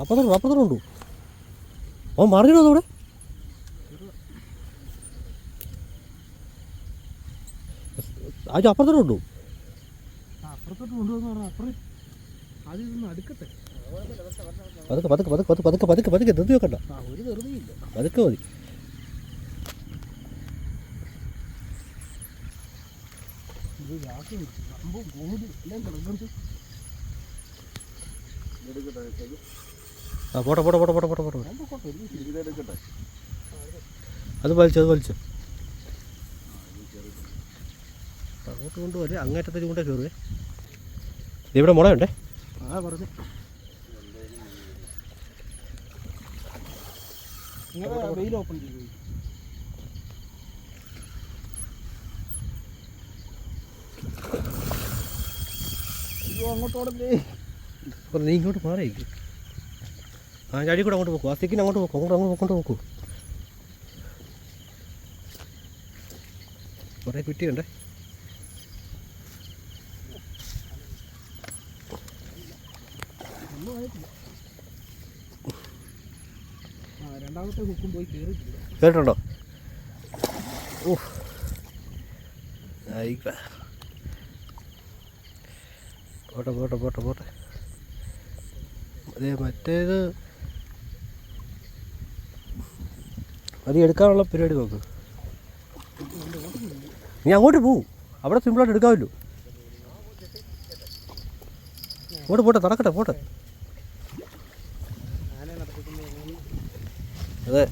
അപ്പുറത്തോണ്ടു അവൻ മറിഞ്ഞോ അവിടെ. ആദ്യം അപ്പുറത്തോണ്ടു. അപ്പുറത്തോട്ട് കൊണ്ടുവന്ന് പറഞ്ഞാൽ അപ്പുറം ആദ്യം ഇതൊന്ന് അടുക്കട്ടെ. പതുക്കെ നിർത്തി വെക്കണ്ട. ഒരു വെറുതെയില്ല, പതുക്കെ മതി. ആ പോട്ടെ. അത് വലിച്ചു അങ്ങോട്ട് കൊണ്ടുപോലെ അങ്ങേറ്റത്തേക്ക് കൊണ്ടേ കയറുവേ. ഇവിടെ മുളയുണ്ടേ. പറഞ്ഞു വെയിൽ ഓപ്പൺ ചെയ്തു. അങ്ങോട്ടോടല്ലേ നീ ഇങ്ങോട്ട് മാറിയേക്ക്. ആ ചാടി കൂടെ അങ്ങോട്ട് പോക്കൂ. ആ സ്റ്റിക്കിന് അങ്ങോട്ട് പോക്കൂ. അങ്ങോട്ട് പോക്കൂ. കുറേ കുറ്റിയുണ്ടേ. രണ്ടാമത്തെ ഹുക്കും പോയി കേട്ടിട്ടുണ്ടോ? ഓ പോട്ടെ. അതെ മറ്റേത് അത് എടുക്കാനുള്ള പരിപാടി നോക്ക്. നീ അങ്ങോട്ട് പോവും. അവിടെ സിമ്പിളായിട്ട് എടുക്കാമല്ലോ. പോട്ടെ നടക്കട്ടെ. അതെ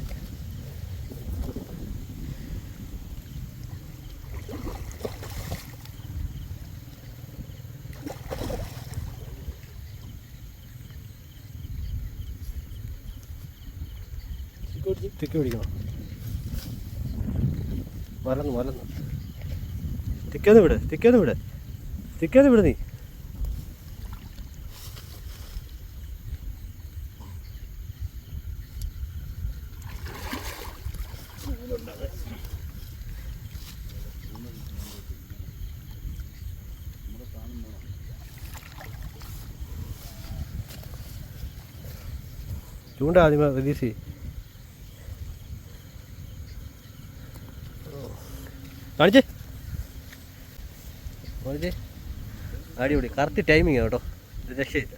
തിക്ക് പിടിക്കണം. മലന്ന് തിക്കേന്ന് വിട് നീ. ചൂണ്ട ആദ്യമേ റിലീസ് ചെയ്യും. കാണിച്ചേ അടിപൊളി. കറക്റ്റ് ടൈമിങ് കേട്ടോ. രക്ഷയില്ല.